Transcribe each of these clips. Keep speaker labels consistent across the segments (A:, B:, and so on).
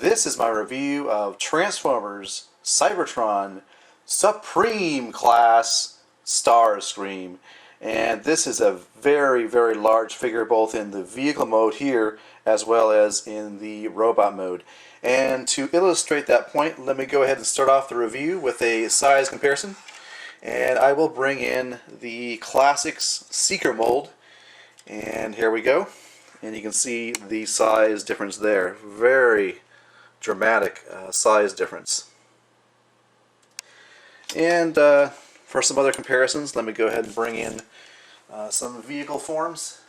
A: This is my review of Transformers Cybertron Supreme class Starscream. And this is a very, very large figure both in the vehicle mode here as well as in the robot mode. And to illustrate that point, let me go ahead and start off the review with a size comparison. And I will bring in the Classics Seeker mold. And here we go. And you can see the size difference there. Very dramatic size difference. And for some other comparisons, let me go ahead and bring in some vehicle forms.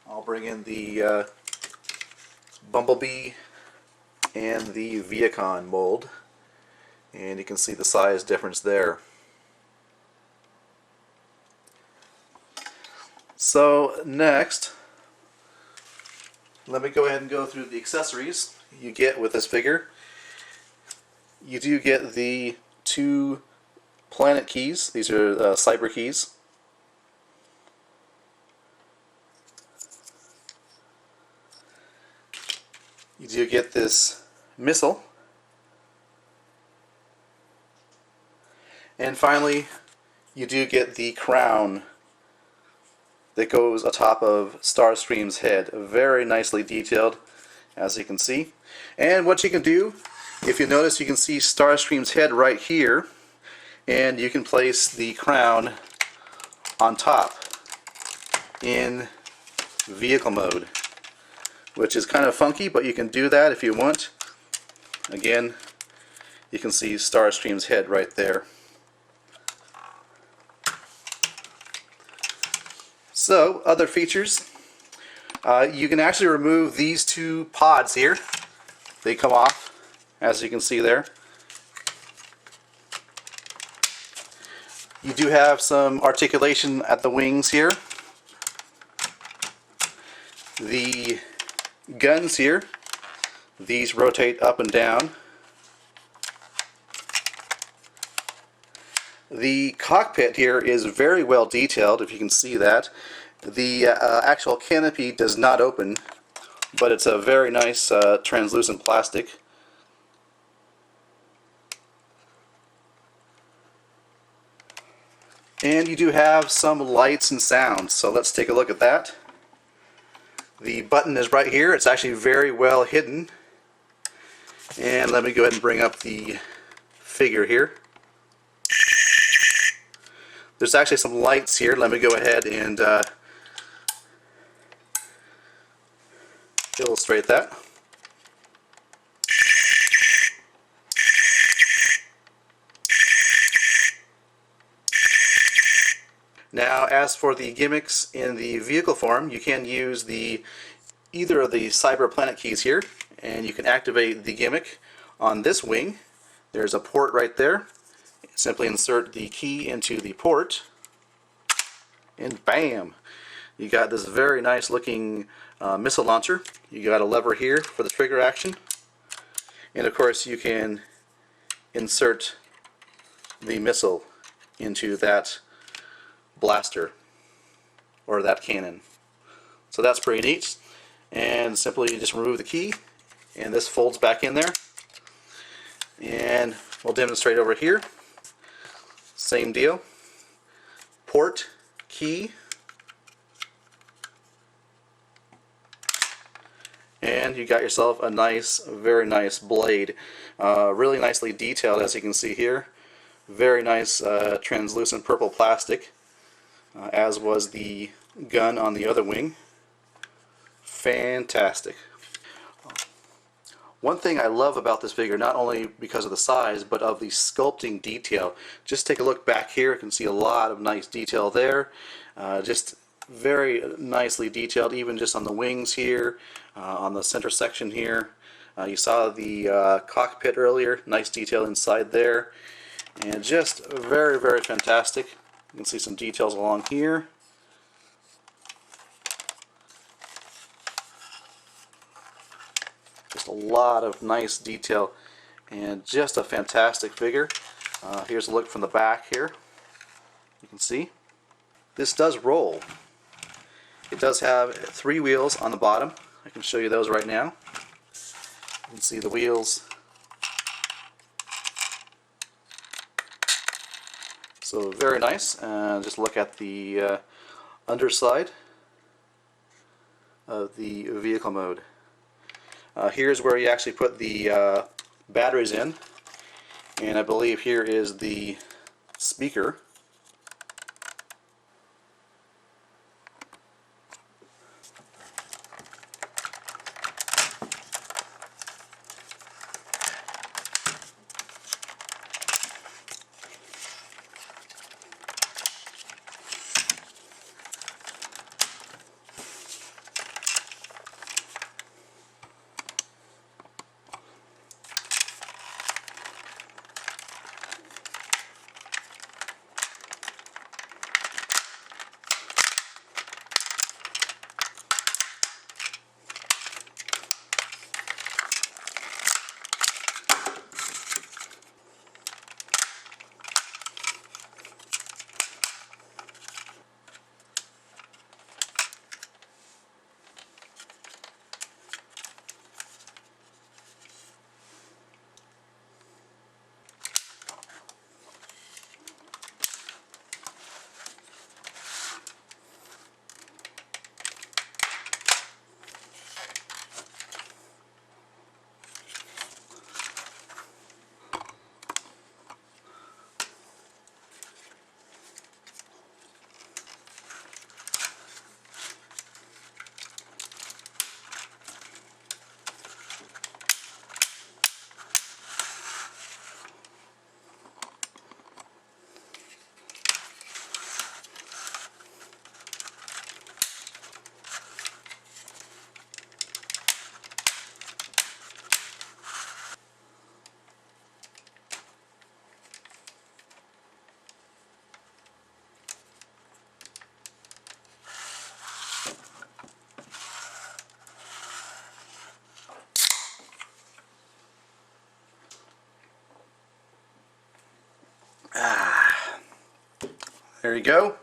A: I'll bring in the Bumblebee and the Viacon mold, and you can see the size difference there. So next, let me go ahead and go through the accessories you get with this figure. You do get the two planet keys. These are cyber keys. You do get this missile. And finally, you do get the crown that goes atop of Starscream's head. Very nicely detailed, as you can see. And what you can do, if you notice, you can see Starscream's head right here, and you can place the crown on top in vehicle mode, which is kind of funky, but you can do that if you want. Again, you can see Starscream's head right there. So, other features. You can actually remove these two pods here. They come off, as you can see there. You do have some articulation at the wings here. The guns here, these rotate up and down. The cockpit here is very well detailed, if you can see that. The actual canopy does not open, but it's a very nice translucent plastic. And you do have some lights and sounds, so let's take a look at that. The button is right here. It's actually very well hidden. And let me go ahead and bring up the figure here. There's actually some lights here. Let me go ahead and illustrate that. Now, as for the gimmicks in the vehicle form, you can use either of the Cyber Planet keys here, and you can activate the gimmick on this wing. There's a port right there. Simply insert the key into the port, and bam! You got this very nice looking missile launcher. You got a lever here for the trigger action, and of course you can insert the missile into that blaster or that cannon. So that's pretty neat. And simply you just remove the key, and this folds back in there. And we'll demonstrate over here. Same deal. Port, key, and you got yourself a nice, very nice blade. Really nicely detailed, as you can see here. Very nice translucent purple plastic, as was the gun on the other wing. Fantastic. One thing I love about this figure, not only because of the size, but of the sculpting detail. Just take a look back here. You can see a lot of nice detail there. Just very nicely detailed, even just on the wings here, on the center section here. You saw the cockpit earlier. Nice detail inside there. And just very, very fantastic. You can see some details along here. Just a lot of nice detail, and just a fantastic figure. Here's a look from the back here. You can see this does roll. It does have 3 wheels on the bottom. I can show you those right now. You can see the wheels. So very nice. Just look at the underside of the vehicle mode. Here's where you actually put the batteries in, and I believe here is the speaker. There you go.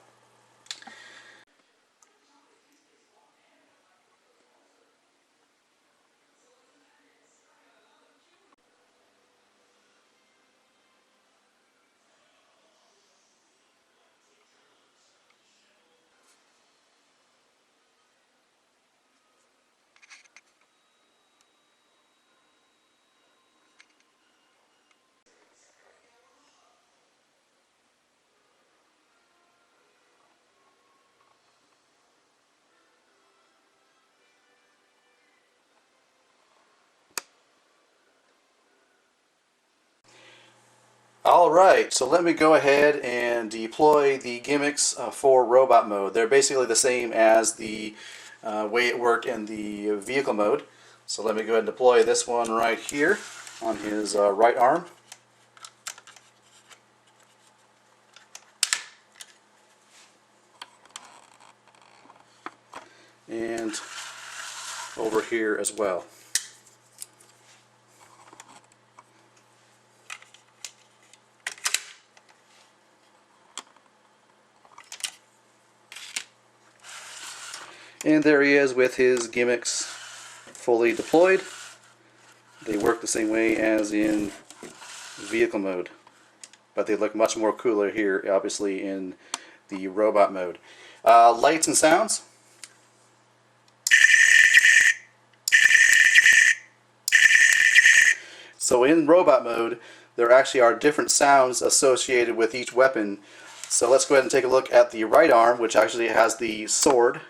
A: Alright, so let me go ahead and deploy the gimmicks for robot mode. They're basically the same as the way it worked in the vehicle mode. So let me go ahead and deploy this one right here on his right arm. And over here as well. And there he is with his gimmicks fully deployed. They work the same way as in vehicle mode, but they look much more cooler here, obviously, in the robot mode. Lights and sounds. So in robot mode, there actually are different sounds associated with each weapon. So let's go ahead and take a look at the right arm, which actually has the sword.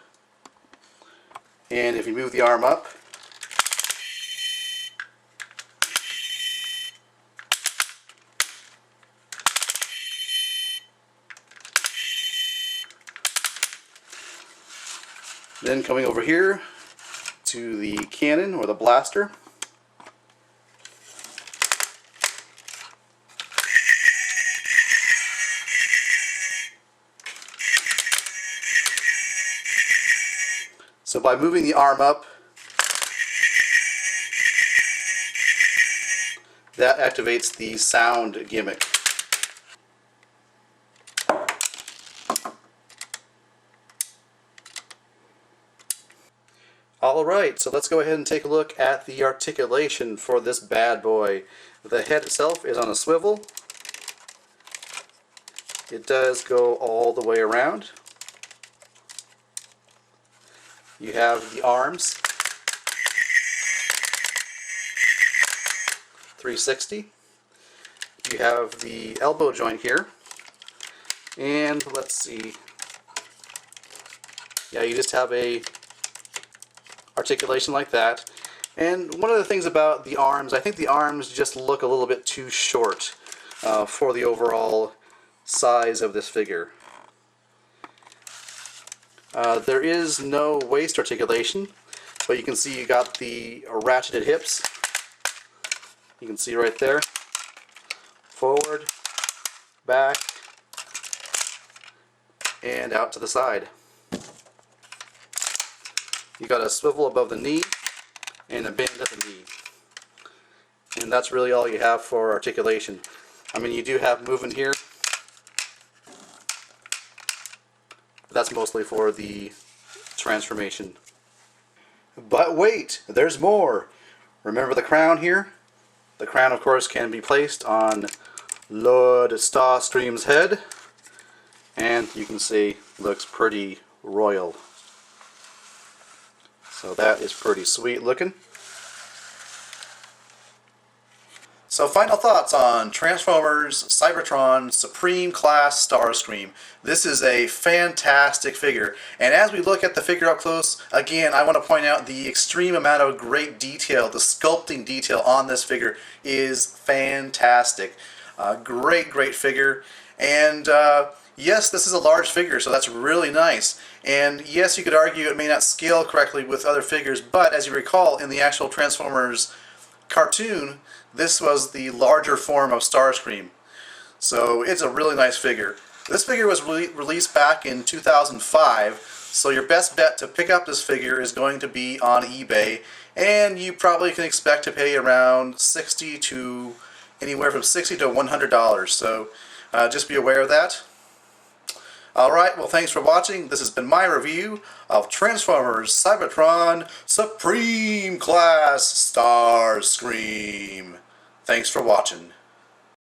A: And if you move the arm up, then coming over here to the cannon or the blaster, so by moving the arm up, that activates the sound gimmick. Alright, so let's go ahead and take a look at the articulation for this bad boy. The head itself is on a swivel. It does go all the way around. You have the arms, 360. You have the elbow joint here. And let's see. Yeah, you just have a articulation like that. And one of the things about the arms, I think the arms just look a little bit too short for the overall size of this figure. There is no waist articulation, but you can see you got the ratcheted hips. You can see right there. Forward, back, and out to the side. You got a swivel above the knee and a bend at the knee. And that's really all you have for articulation. I mean, you do have movement here. That's mostly for the transformation. But wait, there's more. Remember the crown here? The crown, of course, can be placed on Lord Starscream's head. And you can see, looks pretty royal. So that is pretty sweet looking. So final thoughts on Transformers Cybertron Supreme Class Starscream. This is a fantastic figure, and as we look at the figure up close, again I want to point out the extreme amount of great detail. The sculpting detail on this figure is fantastic. Great figure, and yes, this is a large figure, so that's really nice. And yes, you could argue it may not scale correctly with other figures, but as you recall, in the actual Transformers cartoon, this was the larger form of Starscream. So it's a really nice figure. This figure was released back in 2005, so your best bet to pick up this figure is going to be on eBay, and you probably can expect to pay around anywhere from $60 to $100. So just be aware of that. Alright, well thanks for watching. This has been my review of Transformers Cybertron Supreme Class Starscream. Thanks for watching.